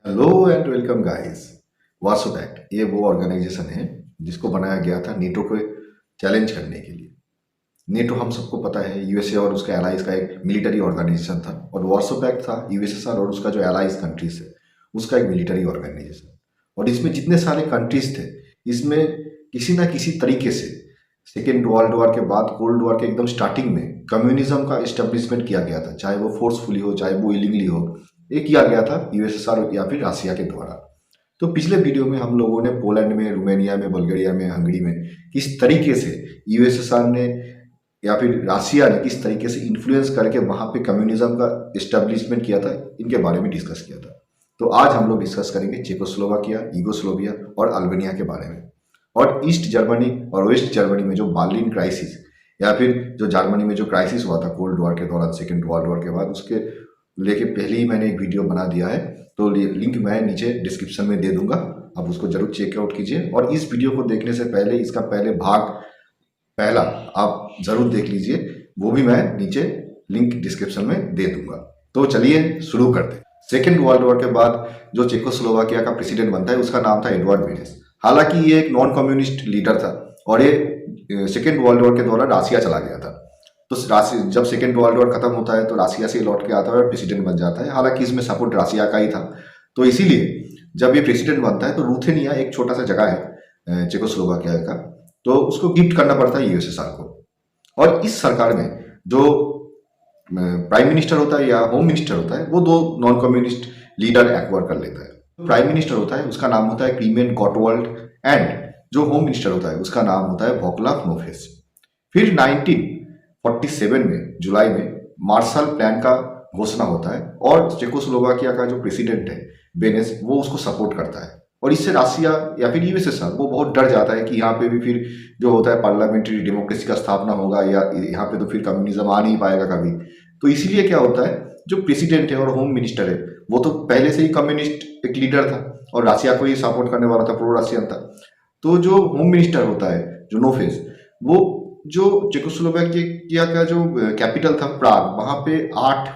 Hello and welcome guys. Warsaw Pact ये वो organisation है जिसको बनाया गया था नेटो को चैलेंज करने के लिए। नेटो हम सबको पता है यूएसए और उसके एलाइज का एक मिलिट्री ऑर्गेनाइजेशन था, और वार्सो पैक्ट था यूएसएसआर और उसका जो एलाइज कंट्रीज है उसका एक मिलिट्री ऑर्गेनाइजेशन। और इसमें जितने सारे कंट्रीज थे, इसमें किसी ना किसी तरीके से सेकेंड वर्ल्ड वॉर के बाद, कोल्ड वॉर के एकदम स्टार्टिंग में कम्युनिज्म का इस्टेब्लिशमेंट किया गया था, चाहे वो फोर्सफुली हो चाहे वो इलीगली हो। ये किया गया था यूएसएसआर या फिर रसिया के द्वारा। तो पिछले वीडियो में हम लोगों ने पोलैंड में, रोमानिया में, बल्गारिया में, हंगरी में किस तरीके से यूएसएसआर ने या फिर रसिया ने किस तरीके से इन्फ्लुएंस करके वहां पे कम्युनिज्म का इस्टेब्लिशमेंट किया था, इनके बारे में डिस्कस किया था। तो आज हम लोग डिस्कस करेंगे चेकोस्लोवाकिया, यूगोस्लोविया और अल्बानिया के बारे में। और ईस्ट जर्मनी और वेस्ट जर्मनी में जो बर्लिन क्राइसिस या फिर जो जर्मनी में जो क्राइसिस हुआ था कोल्ड वॉर के दौरान, सेकेंड वर्ल्ड वॉर के बाद, उसके लेके पहले ही मैंने एक वीडियो बना दिया है। तो लिंक मैं नीचे डिस्क्रिप्शन में दे दूंगा, आप उसको जरूर चेकआउट कीजिए। और इस वीडियो को देखने से पहले इसका पहले भाग पहला आप जरूर देख लीजिए, वो भी मैं नीचे लिंक डिस्क्रिप्शन में दे दूंगा। तो चलिए शुरू करते हैं। सेकेंड वर्ल्ड वॉर के बाद जो चेकोस्लोवाकिया का प्रेसिडेंट बनता है उसका नाम था एडवर्ड बेनेस। हालांकि ये एक नॉन कम्युनिस्ट लीडर था और ये सेकेंड वर्ल्ड वॉर के दौरान रसिया चला गया था। तो जब सेकेंड वर्ल्ड वॉर खत्म होता है तो रसिया से लौट के आता है और प्रेसिडेंट बन जाता है। हालांकि इसमें सपोर्ट रसिया का ही था। तो इसीलिए जब ये प्रेसिडेंट बनता है तो रूथेनिया एक छोटा सा जगह है चेकोस्लोवाकिया का, तो उसको गिफ्ट करना पड़ता है यूएसएसआर को। और इस सरकार में जो प्राइम मिनिस्टर होता है या होम मिनिस्टर होता है, वो दो नॉन कम्युनिस्ट लीडर एक्वायर कर लेता है। प्राइम मिनिस्टर होता है उसका नाम होता है क्लीमेंट गॉटवाल्ड, एंड जो होम मिनिस्टर होता है उसका नाम होता है वोक्लाव नोफेस। फिर 1947 में जुलाई में मार्शल प्लान का घोषणा होता है और चेकोस्लोवाकिया का जो प्रेसिडेंट है बेनेस, वो उसको सपोर्ट करता है। और इससे रसिया या फिर यूएसएसआर वो बहुत डर जाता है कि यहाँ पे भी फिर जो होता है पार्लियामेंट्री डेमोक्रेसी का स्थापना होगा, या यहाँ पे तो फिर कम्युनिज्म आ नहीं पाएगा कभी। तो इसीलिए क्या होता है, जो प्रेसिडेंट है और होम मिनिस्टर है वो तो पहले से ही कम्युनिस्ट एक लीडर था और रसिया को ही सपोर्ट करने वाला था, प्रो रशियन था। तो जो होम मिनिस्टर होता है जो नोफेस, वो जो चेकोस्लोवाकिया का जो कैपिटल था प्राग, वहां पे 8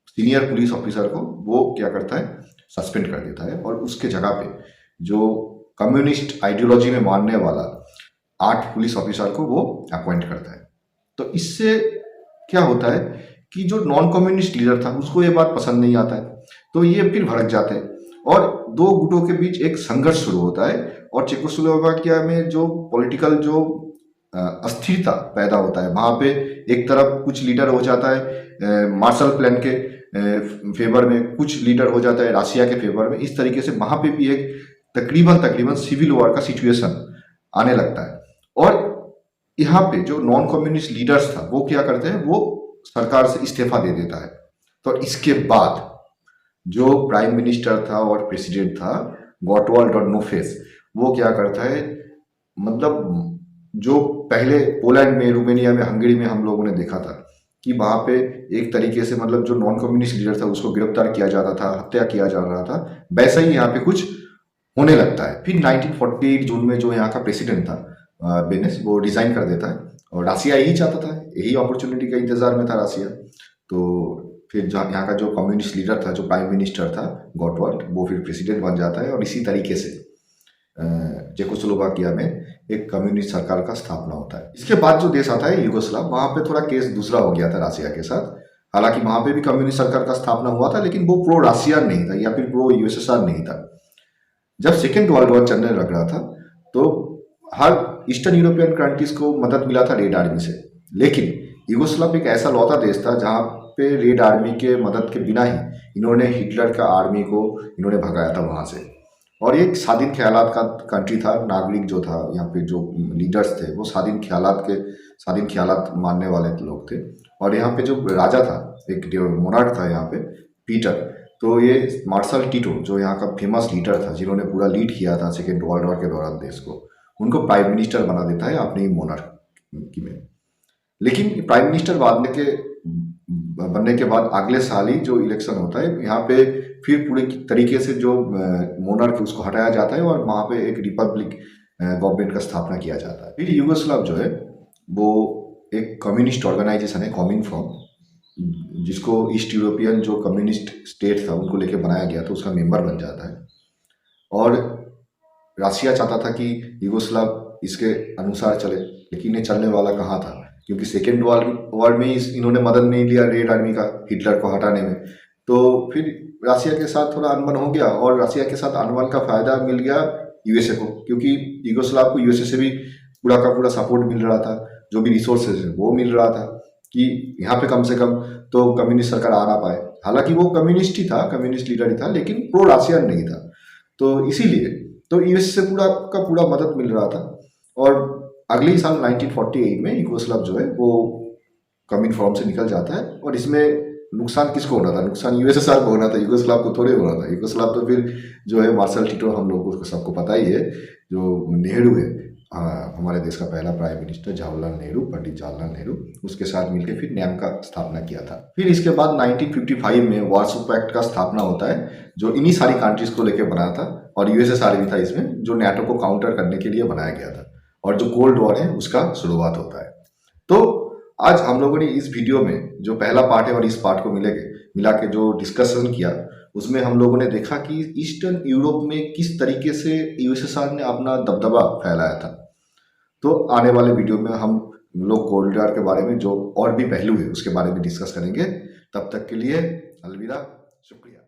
सीनियर पुलिस ऑफिसर को वो क्या करता है, सस्पेंड कर देता है। और उसके जगह पे जो कम्युनिस्ट आइडियोलॉजी में मानने वाला 8 पुलिस ऑफिसर को वो अपॉइंट करता है। तो इससे क्या होता है कि जो नॉन कम्युनिस्ट लीडर था उसको ये बात पसंद नहीं आता है, तो ये फिर भड़क जाते हैं और दो गुटों के बीच एक संघर्ष शुरू होता है। और चेकोस्लोवाकिया में जो पॉलिटिकल जो अस्थिरता पैदा होता है, वहां पे एक तरफ कुछ लीडर हो जाता है मार्शल प्लान के फेवर में, कुछ लीडर हो जाता है रसिया के फेवर में। इस तरीके से वहां पे भी एक तकरीबन तकरीबन सिविल वॉर का सिचुएशन आने लगता है। और यहाँ पे जो नॉन कम्युनिस्ट लीडर्स था वो क्या करते हैं, वो सरकार से इस्तीफा दे देता है। तो इसके बाद जो प्राइम मिनिस्टर था और प्रेसिडेंट था गॉटवाल्ड और नोफेस, वो क्या करता है, मतलब जो पहले पोलैंड में, रोमानिया में, हंगरी में हम लोगों ने देखा था कि वहां पे एक तरीके से मतलब जो नॉन कम्युनिस्ट लीडर था उसको गिरफ्तार किया जाता था, हत्या किया जा रहा था, वैसा ही यहाँ पे कुछ होने लगता है। फिर 1948 जून में जो यहाँ का प्रेसिडेंट था बेनेस, वो रिजाइन कर देता है और रसिया यही चाहता था, यही अपॉर्चुनिटी का इंतजार में था रसिया। तो फिर यहाँ का जो कम्युनिस्ट लीडर था, जो प्राइम मिनिस्टर था गॉटवाल्ड, वो फिर प्रेसिडेंट बन जाता है और इसी तरीके से चेकोस्लोवाकिया में एक कम्युनिस्ट सरकार का स्थापना होता है। इसके बाद जो देश आता है यूगोस्लाव, वहां पे थोड़ा केस दूसरा हो गया था रसिया के साथ। हालांकि वहां पे भी कम्युनिस्ट सरकार का स्थापना हुआ था, लेकिन वो प्रो रसिया नहीं था या फिर प्रो यूएसएसआर नहीं था। जब सेकेंड वर्ल्ड वॉर चलने लग रहा था तो हर ईस्टर्न यूरोपियन कंट्रीज को मदद मिला था रेड आर्मी से, लेकिन यूगोस्लाव एक ऐसा लौता देश था जहां पे रेड आर्मी के मदद के बिना ही इन्होंने हिटलर का आर्मी को इन्होंने भगाया था वहां से। और एक स्वाधीन ख्यालात का कंट्री था, नागरिक जो था यहाँ पे जो लीडर्स थे वो स्वाधीन ख्यालात मानने वाले लोग थे। और यहाँ पे जो राजा था, एक मोनार्क था यहाँ पे, पीटर, तो ये मार्शल टीटो जो यहाँ का फेमस लीडर था जिन्होंने पूरा लीड किया था सेकेंड वर्ल्ड वॉर के दौरान देश को, उनको प्राइम मिनिस्टर बना देता है अपने ही मोनार्क में। लेकिन प्राइम मिनिस्टर बनने के बाद अगले साल ही जो इलेक्शन होता है यहाँ पे फिर पूरे तरीके से जो मोनार्क उसको हटाया जाता है और वहाँ पे एक रिपब्लिक गवर्नमेंट का स्थापना किया जाता है। फिर यूगोस्लाव जो है वो एक कम्युनिस्ट ऑर्गेनाइजेशन है, कॉमिनफॉर्म, जिसको ईस्ट यूरोपियन जो कम्युनिस्ट स्टेट था उनको लेके बनाया गया था, उसका मेंबर बन जाता है। और रसिया चाहता था कि युगोस्लाव इसके अनुसार चले, लेकिन ये चलने वाला कहाँ था, क्योंकि सेकेंड वर्ल्ड वॉर में इसने मदद नहीं लिया रेड आर्मी का हिटलर को हटाने में। तो फिर रसिया के साथ थोड़ा अनबन हो गया, और रसिया के साथ अनबन का फायदा मिल गया यूएसए को, क्योंकि युगोस्लाव को यूएसए से भी पूरा का पूरा सपोर्ट मिल रहा था, जो भी रिसोर्सेज है वो मिल रहा था कि यहाँ पे कम से कम तो कम्युनिस्ट सरकार आ ना पाए। हालांकि वो कम्युनिस्ट ही था, कम्युनिस्ट लीडर ही था, लेकिन प्रो रशियन नहीं था। तो इसीलिए तो यूएस से पूरा का पूरा मदद मिल रहा था। और अगले ही साल 1948 में युगोस्लाव जो है वो कम्युन फॉर्म से निकल जाता है। और इसमें नुकसान किसको होना था? नुकसान यूएसएसआर को होना था, युगोस्लाव को थोड़े होना था। युगोस्लाव तो फिर जो है मार्शल टिटो, हम लोगों को सबको पता ही है, जो नेहरू है, हाँ, हमारे देश का पहला प्राइम मिनिस्टर जवाहरलाल नेहरू, पंडित जवाहरलाल नेहरू, उसके साथ मिलकर फिर नैम का स्थापना किया था। फिर इसके बाद 1955 में वार्सो पैक्ट का स्थापना होता है, जो इन्हीं सारी कंट्रीज को लेकर बना था, और यूएसएसआर भी था इसमें, जो नाटो को काउंटर करने के लिए बनाया गया था। और जो कोल्ड वॉर है उसका शुरुआत होता है। तो आज हम लोगों ने इस वीडियो में जो पहला पार्ट है और इस पार्ट को मिला के जो डिस्कशन किया, उसमें हम लोगों ने देखा कि ईस्टर्न यूरोप में किस तरीके से यूएसएसआर ने अपना दबदबा फैलाया था। तो आने वाले वीडियो में हम लोग कोल्ड वॉर के बारे में जो और भी पहलू है उसके बारे में डिस्कस करेंगे। तब तक के लिए अलविदा, शुक्रिया।